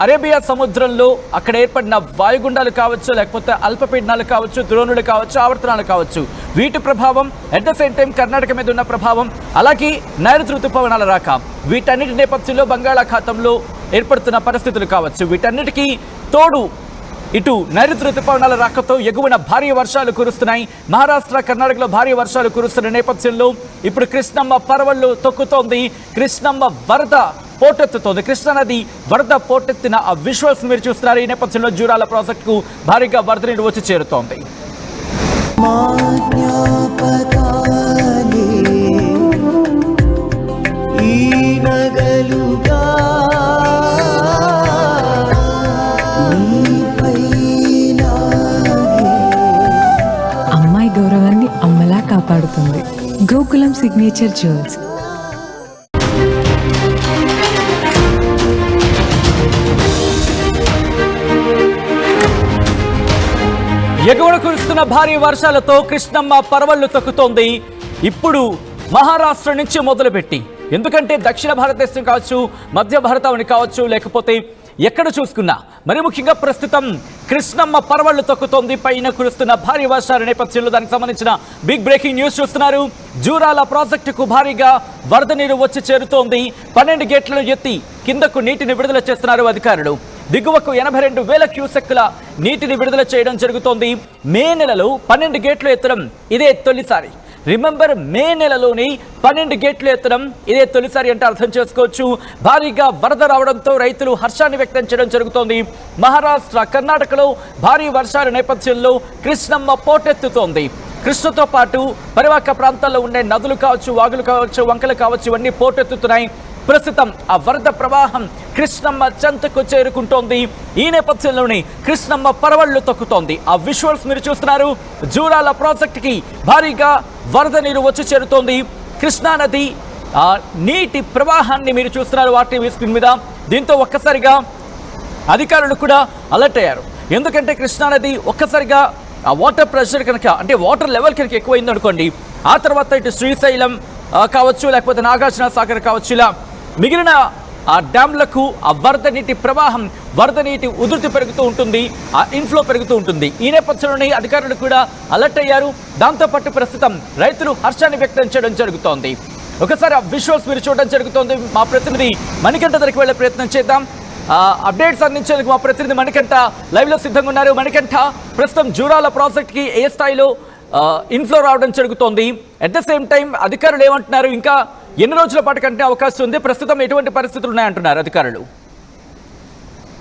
Arabia సముద్రంలో అక్కడ ఏర్పడిన వాయుగుండాలు కావచ్చు, లేకపోతే అల్పపీడనాలు కావచ్చు, ద్రోణులు కావచ్చు, ఆవర్తనాలు కావచ్చు, వీటి ప్రభావం at the same time Karnataka మీద ఉన్న ప్రభావం, అలాగే నైరుతి ఋతుపవనాల రాక, వీటన్నిటి నేపథ్యంలో బంగాళాఖాతంలో ఏర్పడుతున్న పరిస్థితులు కావచ్చు, వీటన్నిటికీ తోడు ఇటు నైరుతి ఋతుపవనాల రాకతో ఎగువన భారీ వర్షాలు కురుస్తున్నాయి. మహారాష్ట్ర, కర్ణాటకలో భారీ వర్షాలు కురుస్తున్న నేపథ్యంలో ఇప్పుడు కృష్ణమ్మ పరవళ్లు తొక్కుతోంది. కృష్ణమ్మ వరద పోటెత్తుతోంది. కృష్ణానది వరద పోటెత్తిన ఆ విజువల్స్ మీరు చూస్తున్నారు. ఈ నేపథ్యంలో జూరాల ప్రాజెక్టుకు భారీగా వరద నీరు వచ్చి చేరుతోంది. అమ్మాయి గౌరవాన్ని అమ్మలా కాపాడుతుంది గోకులం సిగ్నేచర్ జ్యువెల్స్. ఎగువన కురుస్తున్న భారీ వర్షాలతో కృష్ణమ్మ పరవళ్లు తొక్కుతోంది. ఇప్పుడు మహారాష్ట్ర నుంచి మొదలుపెట్టి, ఎందుకంటే దక్షిణ భారతదేశం కావచ్చు, మధ్య భారతావని కావచ్చు, లేకపోతే ఎక్కడ చూసుకున్నా మరి ముఖ్యంగా ప్రస్తుతం కృష్ణమ్మ పరవళ్లు తొక్కుతోంది. పైన కురుస్తున్న భారీ వర్షాల నేపథ్యంలో దానికి సంబంధించిన బిగ్ బ్రేకింగ్ న్యూస్ చూస్తున్నారు. జూరాల ప్రాజెక్టుకు భారీగా వరద నీరు వచ్చి చేరుతోంది. 12 గేట్లను ఎత్తి కిందకు నీటిని విడుదల చేస్తున్నారు అధికారులు. దిగువకు 82,000 క్యూసెక్కుల నీటిని విడుదల చేయడం జరుగుతోంది. మే నెలలో 12 గేట్లు ఎత్తడం ఇదే తొలిసారి. రిమెంబర్, మే నెలలోని 12 గేట్లు ఎత్తడం ఇదే తొలిసారి అంటే అర్థం చేసుకోవచ్చు. భారీగా వరద రావడంతో రైతులు హర్షాన్ని వ్యక్తం చేయడం జరుగుతోంది. మహారాష్ట్ర, కర్ణాటకలో భారీ వర్షాల నేపథ్యంలో కృష్ణమ్మ పోటెత్తుతోంది. కృష్ణతో పాటు పరివాహక ప్రాంతాల్లో ఉండే నదులు కావచ్చు, వాగులు కావచ్చు, వంకలు కావచ్చు, ఇవన్నీ పోటెత్తుతున్నాయి. ప్రస్తుతం ఆ వరద ప్రవాహం కృష్ణమ్మ చెంతకు చేరుకుంటోంది. ఈ నేపథ్యంలోనే కృష్ణమ్మ పరవళ్లు తొక్కుతోంది. ఆ విజువల్స్ మీరు చూస్తున్నారు. జూరాల ప్రాజెక్టుకి భారీగా వరద నీరు వచ్చి చేరుతోంది. కృష్ణానది నీటి ప్రవాహాన్ని మీరు చూస్తున్నారు వాటి స్క్రీన్ మీద. దీంతో ఒక్కసారిగా అధికారులు కూడా అలర్ట్ అయ్యారు. ఎందుకంటే కృష్ణానది ఒక్కసారిగా ఆ వాటర్ ప్రెషర్ కనుక, అంటే వాటర్ లెవెల్ కనుక ఎక్కువైంది అనుకోండి, ఆ తర్వాత ఇటు శ్రీశైలం కావచ్చు, లేకపోతే నాగార్జున సాగర్ కావచ్చు, ఇలా మిగిలిన ఆ డ్యామ్లకు ఆ వరద నీటి ప్రవాహం, వరద నీటి ఉధృతి పెరుగుతూ ఉంటుంది, ఆ ఇన్ఫ్లో పెరుగుతూ ఉంటుంది. ఈ నేపథ్యంలోనే అధికారులు కూడా అలర్ట్ అయ్యారు. దాంతోపాటు ప్రస్తుతం రైతులు హర్షాన్ని వ్యక్తం చేయడం జరుగుతోంది. ఒకసారి ఆ విజువల్స్ మీరు చూడడం జరుగుతోంది. మా ప్రతినిధి మణికంఠ దగ్గరికి వెళ్ళే ప్రయత్నం చేద్దాం. అప్డేట్స్ అందించేందుకు మా ప్రతినిధి మణికంఠ లైవ్లో సిద్ధంగా ఉన్నారు. మణికంఠ, ప్రస్తుతం జూరాల ప్రాజెక్ట్కి ఏ స్థాయిలో ఇన్ఫ్లో రావడం జరుగుతోంది? అట్ ద సేమ్ టైం అధికారులు ఏమంటున్నారు? ఇంకా ఎన్ని రోజుల పాటు కంటే అవకాశం ఉంది? ప్రస్తుతం ఎటువంటి పరిస్థితులు ఉన్నాయంటున్నారు అధికారులు?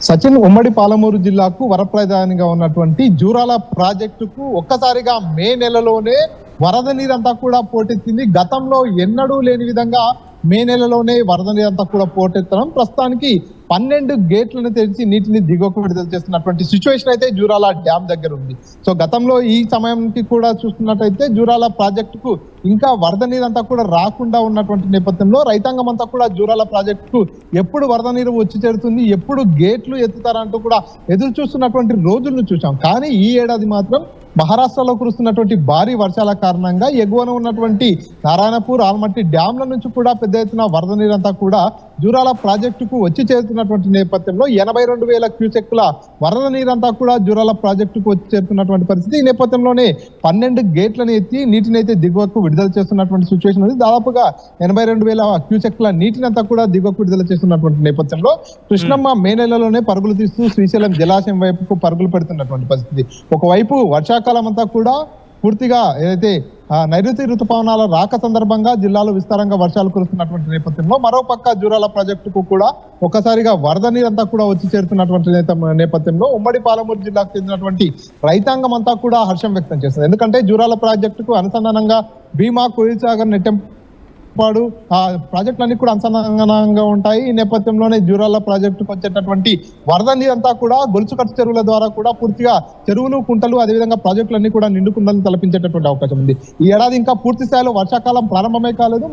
సచిన్, ఉమ్మడి పాలమూరు జిల్లాకు వరప్రధానిగా ఉన్నటువంటి జూరాల ప్రాజెక్టుకు ఒక్కసారిగా మే నెలలోనే వరద నీరంతా కూడా పోటెత్తింది. గతంలో ఎన్నడూ లేని విధంగా మే నెలలోనే వరద నీరంతా కూడా పోటెత్తడం, ప్రస్తుతానికి 12 గేట్లను తెరిచి నీటిని దిగువకు విడుదల చేస్తున్నటువంటి సిచ్యువేషన్ అయితే జూరాల డ్యామ్ దగ్గర ఉంది. సో గతంలో ఈ సమయానికి కూడా చూస్తున్నట్టయితే జూరాల ప్రాజెక్టుకు ఇంకా వరద నీరంతా కూడా రాకుండా ఉన్నటువంటి నేపథ్యంలో రైతాంగం అంతా కూడా జూరాల ప్రాజెక్టుకు ఎప్పుడు వరద నీరు వచ్చి చేరుతుంది, ఎప్పుడు గేట్లు ఎత్తుతారంటూ కూడా ఎదురు చూస్తున్నటువంటి రోజులను చూసాం. కానీ ఈ ఏడాది మాత్రం మహారాష్ట్రలో కురుస్తున్నటువంటి భారీ వర్షాల కారణంగా ఎగువన ఉన్నటువంటి నారాయణపూర్, ఆల్మట్టి డ్యాంల నుంచి కూడా పెద్ద ఎత్తున వరద నీరంతా కూడా జూరాల ప్రాజెక్టుకు వచ్చి చేరుతున్నటువంటి నేపథ్యంలో 82,000 క్యూసెక్కుల వరద నీరంతా కూడా జూరాల ప్రాజెక్టుకు వచ్చి చేరుతున్నటువంటి పరిస్థితి. ఈ నేపథ్యంలోనే 12 గేట్లను ఎత్తి నీటిని అయితే దిగువకు విడుదల చేస్తున్నటువంటి సిచ్యువేషన్ ఉంది. దాదాపుగా 82,000 క్యూసెక్కుల నీటిని అంతా కూడా దిగువకు విడుదల చేస్తున్నటువంటి నేపథ్యంలో కృష్ణమ్మ మే నెలలోనే పరుగులు తీస్తూ శ్రీశైలం జలాశయం వైపుకు పరుగులు పెడుతున్నటువంటి పరిస్థితి. ఒకవైపు వర్షాకాలం అంతా కూడా పూర్తిగా ఏదైతే నైరుతి ఋతుపవనాల రాక సందర్భంగా జిల్లాలో విస్తారంగా వర్షాలు కురుస్తున్నటువంటి నేపథ్యంలో మరోపక్క జూరాల ప్రాజెక్టుకు కూడా ఒకసారిగా వరద నీరంతా కూడా వచ్చి చేరుతున్నటువంటి నేపథ్యంలో ఉమ్మడి పాలమూరు జిల్లాకు చెందినటువంటి రైతాంగం అంతా కూడా హర్షం వ్యక్తం చేస్తుంది. ఎందుకంటే జూరాల ప్రాజెక్టుకు అనుసంధానంగా భీమా, కోయిల్సాగర్, నెట్టెంపాడు ఆ ప్రాజెక్టులన్నీ కూడా అనుసంధానంగా ఉంటాయి. ఈ నేపథ్యంలోనే జూరాల ప్రాజెక్టుకు వచ్చేటటువంటి వరద నీరంతా కూడా గొలుసుకట్టు చెరువుల ద్వారా కూడా పూర్తిగా చెరువులు, కుంటలు, అదేవిధంగా ప్రాజెక్టులన్నీ కూడా నిండుకుందని తలపించేటటువంటి అవకాశం ఉంది. ఈ ఏడాది ఇంకా పూర్తి స్థాయిలో వర్షాకాలం ప్రారంభమే కాలేదు.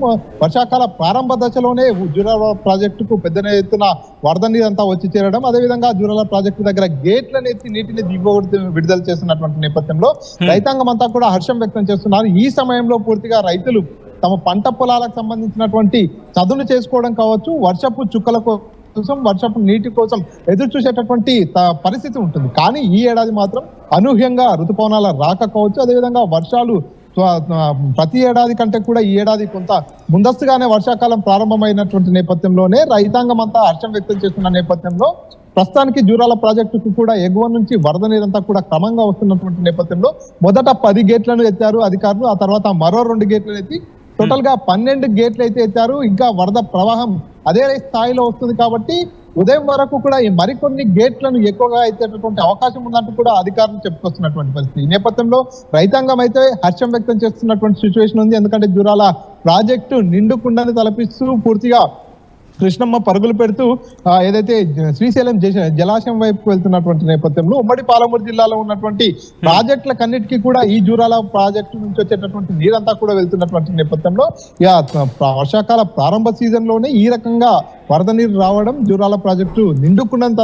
వర్షాకాల ప్రారంభ దశలోనే జూరాల ప్రాజెక్టుకు పెద్ద ఎత్తున వరద నీరంతా వచ్చి చేరడం, అదేవిధంగా జూరాల ప్రాజెక్టు దగ్గర గేట్లను ఎత్తి నీటిని దిగువకు విడుదల చేస్తున్నటువంటి నేపథ్యంలో రైతాంగం అంతా కూడా హర్షం వ్యక్తం చేస్తున్నారు. ఈ సమయంలో పూర్తిగా రైతులు తమ పంట పొలాలకు సంబంధించినటువంటి చదును చేసుకోవడం కావచ్చు, వర్షపు చుక్కలకు కోసం వర్షపు నీటి కోసం ఎదురు చూసేటటువంటి పరిస్థితి ఉంటుంది. కానీ ఈ ఏడాది మాత్రం అనూహ్యంగా ఋతుపవనాల రాక కావచ్చు, అదేవిధంగా వర్షాలు ప్రతి ఏడాది కంటే కూడా ఈ ఏడాది కొంత ముందస్తుగానే వర్షాకాలం ప్రారంభమైనటువంటి నేపథ్యంలోనే రైతాంగం అంతా హర్షం వ్యక్తం చేస్తున్న నేపథ్యంలో ప్రస్తుతానికి జూరాల ప్రాజెక్టుకు కూడా ఎగువ నుంచి వరద నీరంతా కూడా క్రమంగా వస్తున్నటువంటి నేపథ్యంలో మొదట 10 గేట్లను ఎత్తారు అధికారులు, ఆ తర్వాత మరో 2 గేట్లను ఎత్తి టోటల్ గా 12 గేట్లు అయితే ఎత్తారు. ఇంకా వరద ప్రవాహం అదే స్థాయిలో వస్తుంది కాబట్టి ఉదయం వరకు కూడా ఈ మరికొన్ని గేట్లను ఎక్కువగా ఎత్తేటటువంటి అవకాశం ఉందంటూ కూడా అధికారులు చెప్పుకొస్తున్నటువంటి పరిస్థితి. ఈ నేపథ్యంలో రైతాంగం అయితే హర్షం వ్యక్తం చేస్తున్నటువంటి సిచ్యువేషన్ ఉంది. ఎందుకంటే జూరాల ప్రాజెక్టు నిండుకుండని తలపిస్తూ పూర్తిగా కృష్ణమ్మ పరుగులు పెడుతూ ఏదైతే శ్రీశైలం జలాశయం వైపు వెళ్తున్నటువంటి నేపథ్యంలో ఉమ్మడి పాలమూరు జిల్లాలో ఉన్నటువంటి ప్రాజెక్టులకన్నిటికీ కూడా ఈ జూరాల ప్రాజెక్టు నుంచి వచ్చేటటువంటి నీరంతా కూడా వెళ్తున్నటువంటి నేపథ్యంలో వర్షాకాల ప్రారంభ సీజన్ లోనే ఈ రకంగా వరద నీరు రావడం జూరాల ప్రాజెక్టు నిండుకున్నంత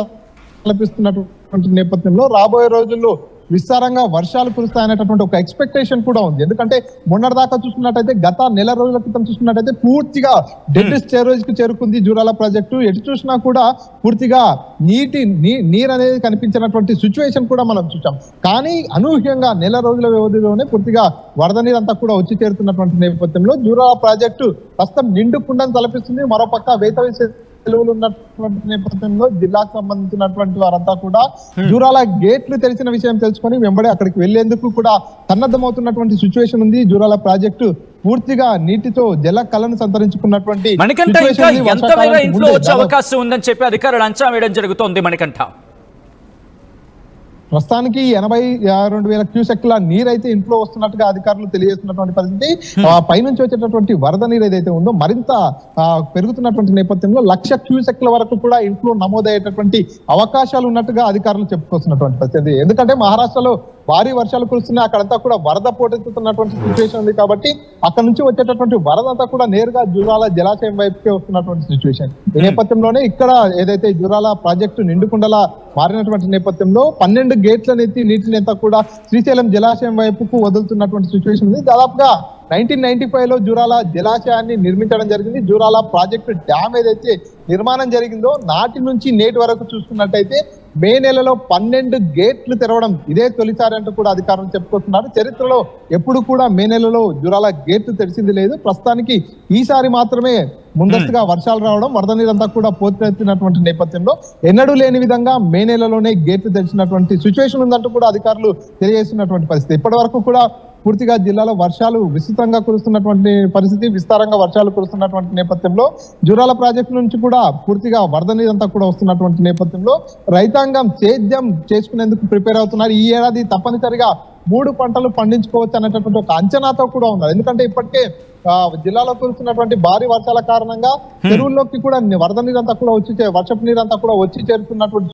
కల్పిస్తున్నటువంటి నేపథ్యంలో రాబోయే రోజుల్లో విస్తారంగా వర్షాలు కురుస్తాయనేటటువంటి ఒక ఎక్స్పెక్టేషన్ కూడా ఉంది. ఎందుకంటే మొన్నటిదాకా చూసుకున్నట్టయితే గత నెల రోజుల క్రితం చూసుకున్నట్టయితే పూర్తిగా డెడ్ స్టోరేజ్ కు చేరుకుంది జూరాల ప్రాజెక్టు. ఎటు చూసినా కూడా పూర్తిగా నీరు అనేది కనిపించినటువంటి సిచ్యువేషన్ కూడా మనం చూసాం. కానీ అనూహ్యంగా నెల రోజుల వ్యవధిలోనే పూర్తిగా వరద నీరు అంతా కూడా వచ్చి చేరుతున్నటువంటి నేపథ్యంలో జూరాల ప్రాజెక్టు ప్రస్తుతం నిండుకుండని తలపిస్తుంది. మరోపక్క వేసవి సెలవులు ఉన్నటువంటి నేపథ్యంలో జిల్లాకు సంబంధించినటువంటి వారంతా కూడా జూరాల గేట్లు తెలిసిన విషయం తెలుసుకొని వెంబడి అక్కడికి వెళ్లేందుకు కూడా సన్నద్ధమవుతున్నటువంటి సిచ్యువేషన్ ఉంది. జూరాల ప్రాజెక్టు పూర్తిగా నీటితో జల కళను సంతరించుకున్నటువంటి మణికంఠ ఎంత మేర ఇన్ఫ్లో వచ్చే అవకాశం ఉందని చెప్పి అధికారులు అంచనా వేయడం జరుగుతోంది. మణికంఠ ప్రస్తుతానికి 82,000 క్యూసెక్ల నీరైతే ఇంట్లో వస్తున్నట్టుగా అధికారులు తెలియజేస్తున్నటువంటి పరిస్థితి. పైనుంచి వచ్చేటటువంటి వరద నీరు ఏదైతే ఉందో మరింత పెరుగుతున్నటువంటి నేపథ్యంలో 1,00,000 క్యూసెక్ల వరకు కూడా ఇంట్లో నమోదయ్యేటటువంటి అవకాశాలు ఉన్నట్టుగా అధికారులు చెప్పుకొస్తున్నటువంటి పరిస్థితి. ఎందుకంటే మహారాష్ట్రలో భారీ వర్షాలు కురుస్తున్నాయి, అక్కడంతా కూడా వరద పోటెత్తుతున్నటువంటి సిచ్యువేషన్ ఉంది కాబట్టి అక్కడ నుంచి వచ్చేటటువంటి వరద అంతా కూడా నేరుగా జూరాల జలాశయం వైపుకే వస్తున్నటువంటి సిచ్యువేషన్. ఈ నేపథ్యంలోనే ఇక్కడ ఏదైతే జూరాల ప్రాజెక్టు నిండుకుండలా మారినటువంటి నేపథ్యంలో 12 గేట్లను ఎత్తి నీటిని అంతా కూడా శ్రీశైలం జలాశయం వైపుకు వదులుతున్నటువంటి సిచ్యువేషన్ ఉంది. దాదాపుగా 1995 లో జూరాల జలాశయాన్ని నిర్మించడం జరిగింది. జూరాల ప్రాజెక్టు డ్యామ్ ఏదైతే నిర్మాణం జరిగిందో నాటి నుంచి నేటి వరకు చూసుకున్నట్టయితే మే నెలలో 12 గేట్లు తెరవడం ఇదే తొలిసారి అంటూ కూడా అధికారులు చెప్పుకుంటున్నారు. చరిత్రలో ఎప్పుడు కూడా మే నెలలో జూరాల గేట్లు తెరిచింది లేదు. ప్రస్తుతానికి ఈసారి మాత్రమే ముందస్తుగా వర్షాలు రావడం, వరద నీరంతా కూడా పోతెత్తినటువంటి నేపథ్యంలో ఎన్నడూ లేని విధంగా మే నెలలోనే గేట్లు తెరిచినటువంటి సిచ్యువేషన్ ఉందంటూ కూడా అధికారులు తెలియజేస్తున్నటువంటి పరిస్థితి. ఇప్పటి వరకు కూడా పూర్తిగా జిల్లాలో వర్షాలు విస్తృతంగా కురుస్తున్నటువంటి పరిస్థితి, విస్తారంగా వర్షాలు కురుస్తున్నటువంటి నేపథ్యంలో జూరాల ప్రాజెక్టు నుంచి కూడా పూర్తిగా వరద నీరంతా కూడా వస్తున్నటువంటి నేపథ్యంలో రైతాంగం సేద్యం చేసుకునేందుకు ప్రిపేర్ అవుతున్నారు. ఈ ఏడాది తప్పనిసరిగా 3 పంటలు పండించుకోవచ్చు అనేటటువంటి ఒక అంచనాతో కూడా ఉన్నారు. ఎందుకంటే ఇప్పటికే జిల్లాలో కురుస్తున్నటువంటి భారీ వర్షాల కారణంగా చెరువుల్లోకి కూడా వరద నీరంతా కూడా వర్షపు నీరంతా కూడా వచ్చి చేరుతున్నటువంటి